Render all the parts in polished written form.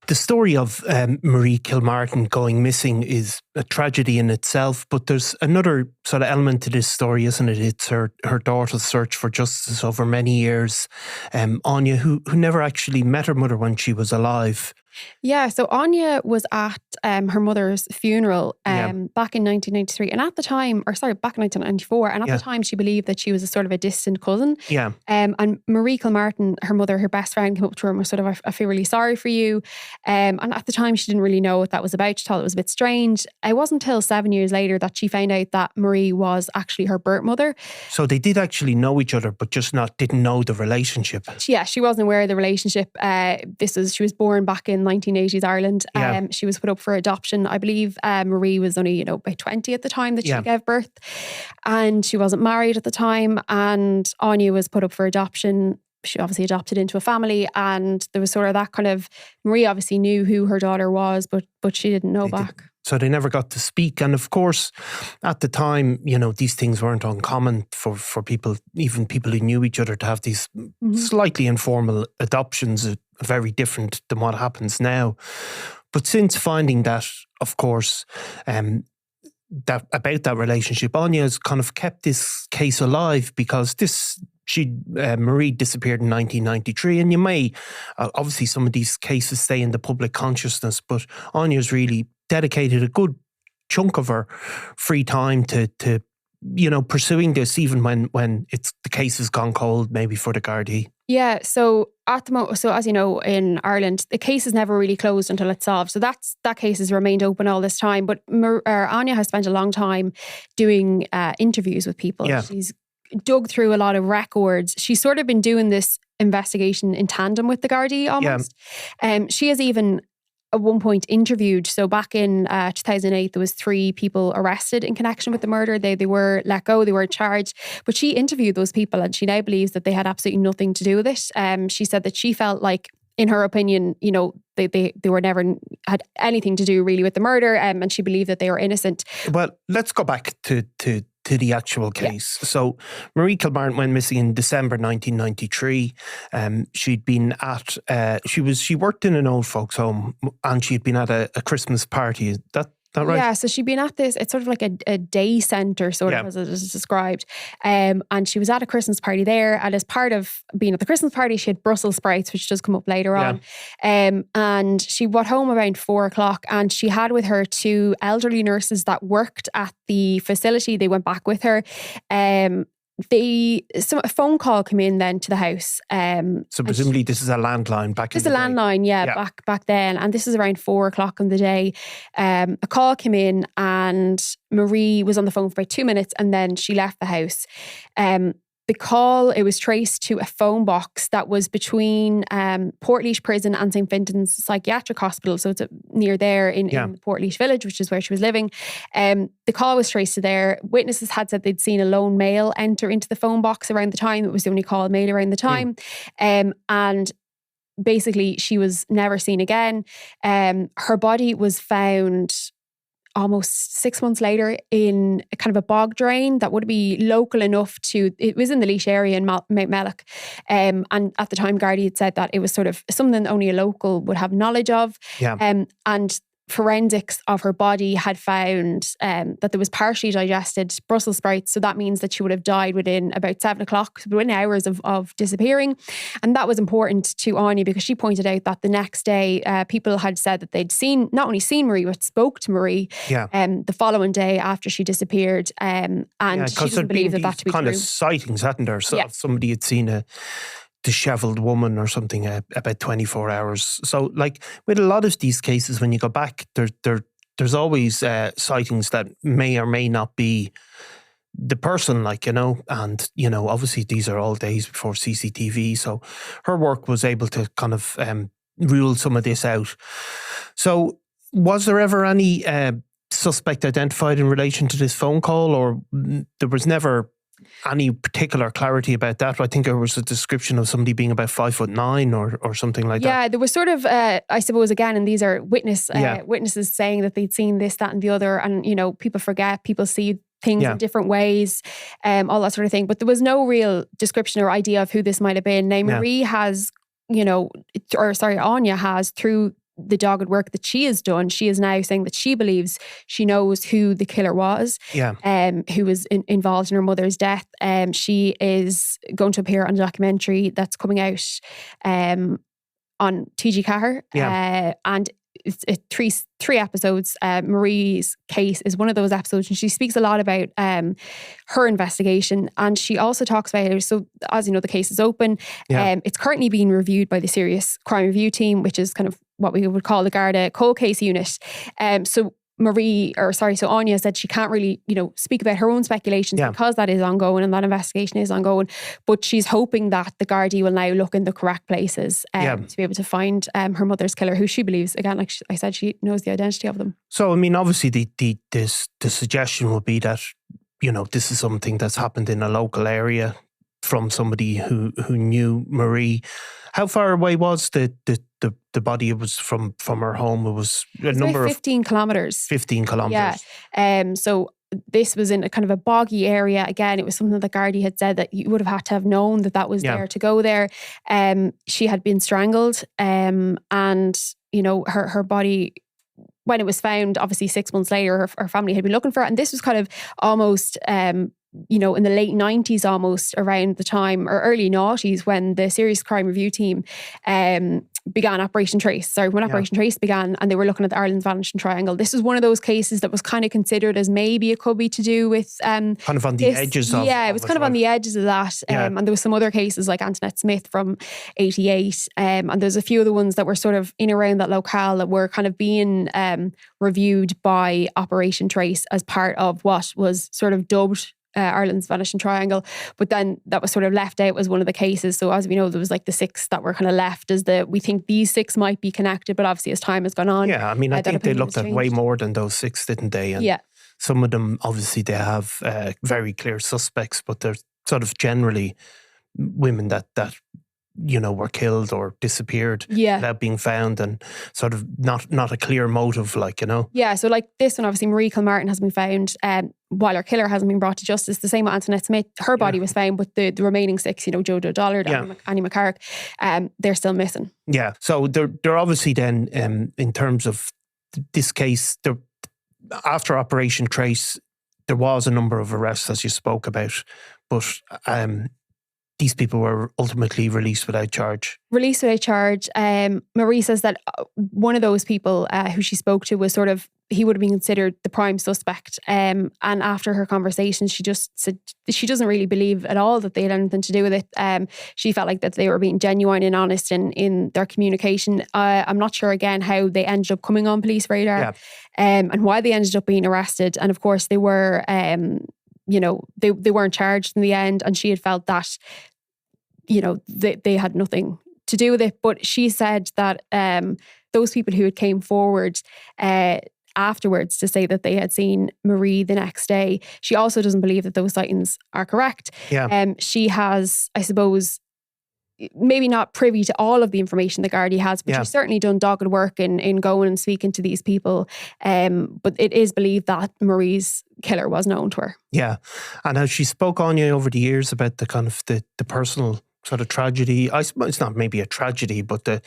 The story of Marie Kilmartin going missing is a tragedy in itself, but there's another sort of element to this story, isn't it? It's her daughter's search for justice over many years. Aine, who never actually met her mother when she was alive. Yeah, so Aine was at her mother's funeral back in 1993. And at the time, back in 1994. And at the time, she believed that she was a sort of a distant cousin. Yeah. And Marie Kilmartin, her mother, her best friend, came up to her and was sort of, I feel really sorry for you. And at the time, she didn't really know what that was about. She thought it was a bit strange. It wasn't until 7 years later that she found out that Marie was actually her birth mother. So they did actually know each other, but just didn't know the relationship. Yeah, she wasn't aware of the relationship. She was born back in 1980s Ireland. She was put up for adoption. I believe Marie was only, about 20 at the time that she gave birth. And she wasn't married at the time. And Aine was put up for adoption. She obviously adopted into a family. And there was sort of that kind of, Marie obviously knew who her daughter was, but she didn't know back. So they never got to speak. And of course, at the time, these things weren't uncommon for people, even people who knew each other, to have these slightly informal adoptions, very different than what happens now. But since finding that, of course, about that relationship, Aine has kind of kept this case alive because Marie disappeared in 1993, and you may, obviously some of these cases stay in the public consciousness, but Aine has really dedicated a good chunk of her free time to pursuing this, even when the case has gone cold, maybe for the Gardaí. Yeah, so at the moment, as you know, in Ireland, the case is never really closed until it's solved. So that case has remained open all this time. But Aine has spent a long time doing interviews with people. Yeah. She's dug through a lot of records. She's sort of been doing this investigation in tandem with the Gardaí almost. She has even at one point interviewed, so back in 2008 there was 3 people arrested in connection with the murder. They were let go, they were charged, but she interviewed those people and she now believes that they had absolutely nothing to do with it. She said that she felt like, in her opinion, they were never had anything to do really with the murder, and she believed that they were innocent. Well, let's go back to the actual case. Yeah. So Marie Kilmartin went missing in December 1993. She'd been at she worked in an old folks' home, and she'd been at a Christmas party. Is that right? Yeah, so she'd been at this, it's sort of like a day centre, sort of, as it is described. And she was at a Christmas party there, and as part of being at the Christmas party, she had Brussels sprouts, which does come up later on. And she got home around 4:00, and she had with her 2 elderly nurses that worked at the facility. They went back with her. A phone call came in then to the house. So presumably this is a landline back in the day. This is a landline, back then. And this is around 4:00 in the day. A call came in and Marie was on the phone for about 2 minutes and then she left the house. The call, it was traced to a phone box that was between Portlaoise Prison and St. Fintan's Psychiatric Hospital. So it's near there in the Portlaoise village, which is where she was living. The call was traced to there. Witnesses had said they'd seen a lone male enter into the phone box around the time. It was the only call male around the time. And basically she was never seen again. Her body was found almost 6 months later in a kind of a bog drain that would be local enough to, it was in the Laois area in Mount Melloch. And at the time, Gardaí had said that it was sort of something only a local would have knowledge of. And forensics of her body had found that there was partially digested Brussels sprouts. So that means that she would have died within about 7:00, within hours of disappearing. And that was important to Aine because she pointed out that the next day people had said that they'd not only seen Marie, but spoke to Marie the following day after she disappeared. And she doesn't believe that to be true. Kind of sightings, hadn't there? So somebody had seen a dishevelled woman or something about 24 hours. So like with a lot of these cases, when you go back, there's always sightings that may or may not be the person, and, obviously these are all days before CCTV. So her work was able to kind of rule some of this out. So was there ever any suspect identified in relation to this phone call, or there was never any particular clarity about that? I think there was a description of somebody being about 5'9" or something like that. Yeah, there was sort of, I suppose, again, and these are witnesses saying that they'd seen this, that and the other. And, people forget, people see things in different ways, all that sort of thing. But there was no real description or idea of who this might have been. Now, Marie has, Aine has, through the dogged work that she has done, she is now saying that she believes she knows who the killer was, who was involved in her mother's death. She is going to appear on a documentary that's coming out on TG Cahir, and it's three episodes. Marie's case is one of those episodes, and she speaks a lot about her investigation, and she also talks about, so as you know, the case is open. It's currently being reviewed by the Serious Crime Review Team, which is kind of what we would call the Garda cold case unit. So Aine said she can't really, speak about her own speculations because that is ongoing and that investigation is ongoing. But she's hoping that the Gardaí will now look in the correct places to be able to find her mother's killer, who she believes, again, like I said, she knows the identity of them. So, I mean, obviously the suggestion would be that, this is something that's happened in a local area from somebody who knew Marie. How far away was the body? It was from her home. It was a number of 15 kilometres. 15 kilometres. Yeah. So this was in a kind of a boggy area. Again, it was something that Gardaí had said that you would have had to have known that was there to go there. She had been strangled, and her body, when it was found, obviously 6 months later, her family had been looking for it, and this was kind of almost in the late 90s, almost around the time, or early noughties, when the Serious Crime Review Team began Operation Trace. Operation Trace began, and they were looking at the Ireland's Vanishing Triangle. This was one of those cases that was kind of considered as maybe it could be to do with kind of on the edges of it was kind of on the edges of that. And there was some other cases like Antoinette Smith from 88, and there's a few other ones that were sort of in around that locale that were kind of being reviewed by Operation Trace as part of what was sort of dubbed Ireland's Vanishing Triangle, but then that was sort of left out as one of the cases. So as we know, there was like the 6 that were kind of left as we think these 6 might be connected, but obviously as time has gone on. Yeah, I mean, I think they looked at way more than those 6, didn't they? And some of them, obviously, they have very clear suspects, but they're sort of generally women that were killed or disappeared without being found, and sort of not a clear motive, Yeah, so like this one, obviously Marie Kilmartin has been found while her killer hasn't been brought to justice. The same with Antoinette Smith. Her body was found, but the remaining 6, Jojo Dollard, Annie McCarrick, they're still missing. Yeah, so they're obviously then, in terms of this case, after Operation Trace, there was a number of arrests, as you spoke about, but these people were ultimately released without charge. Released without charge. Marie says that one of those people who she spoke to was sort of, he would have been considered the prime suspect. And after her conversation, she just said she doesn't really believe at all that they had anything to do with it. She felt like that they were being genuine and honest in their communication. I'm not sure again how they ended up coming on police radar and why they ended up being arrested. And of course they were they weren't charged in the end, and she had felt that, they had nothing to do with it. But she said that those people who had came forward afterwards to say that they had seen Marie the next day, she also doesn't believe that those sightings are correct. She has, I suppose, maybe not privy to all of the information the Gardaí has, but she's certainly done dogged work in going and speaking to these people. But it is believed that Marie's killer was known to her. Yeah. And as she spoke on you over the years about the kind of the personal sort of tragedy, I suppose it's not maybe a tragedy, but that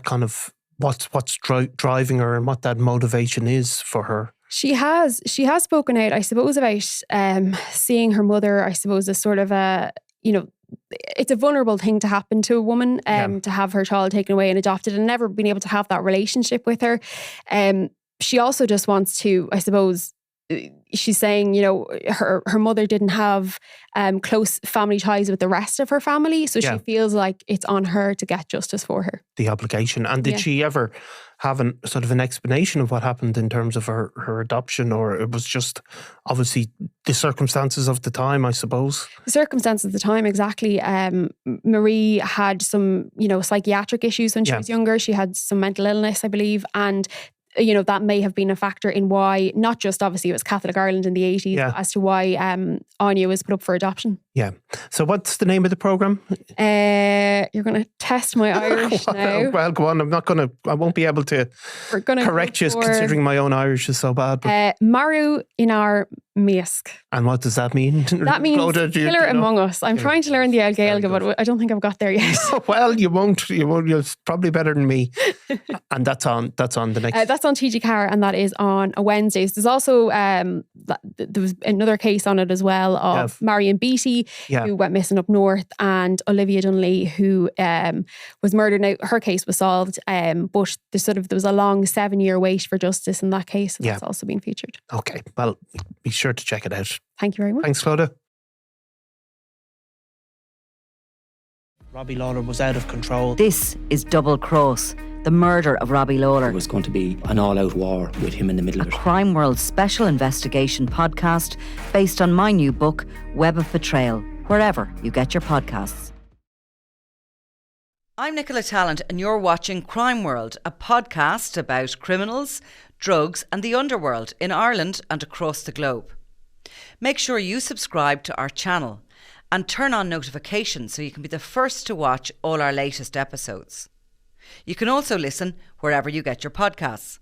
kind of what's driving her and what that motivation is for her. She has spoken out, I suppose, about seeing her mother, I suppose, as sort of a, it's a vulnerable thing to happen to a woman, to have her child taken away and adopted and never been able to have that relationship with her. She also just wants to, I suppose, she's saying, her mother didn't have close family ties with the rest of her family. So she feels like it's on her to get justice for her. The obligation. And did she ever have sort of an explanation of what happened in terms of her adoption, or it was just obviously the circumstances of the time, I suppose? The circumstances of the time, exactly. Marie had some, psychiatric issues when she was younger. She had some mental illness, I believe. And that may have been a factor in why, not just obviously it was Catholic Ireland in the 80s, but as to why Aine was put up for adoption. Yeah. So what's the name of the programme? You're going to test my Irish now. Well, go on. I won't be able to correct you considering my own Irish is so bad. Maru in our Miasc. And what does that mean? That means Clodagh, killer among us. I'm trying to learn the El Gaeilge, but I don't think I've got there yet. Well, you won't. You're probably better than me. And that's on the next. That's on TG Carr, and that is on a Wednesday. There's also there was another case on it as well of Marion Beattie, who went missing up north, and Olivia Dunlea, who was murdered. Now her case was solved, but there was a long 7-year wait for justice in that case. So that's also been featured. Okay, well, be sure to check it out. Thank you very much. Thanks, Clodagh. Robbie Lawler was out of control. This is Double Cross, the murder of Robbie Lawler. It was going to be an all-out war with him in the middle of it. A Crime World special investigation podcast based on my new book, Web of Betrayal, wherever you get your podcasts. I'm Nicola Tallant and you're watching Crime World, a podcast about criminals, drugs and the underworld in Ireland and across the globe. Make sure you subscribe to our channel and turn on notifications so you can be the first to watch all our latest episodes. You can also listen wherever you get your podcasts.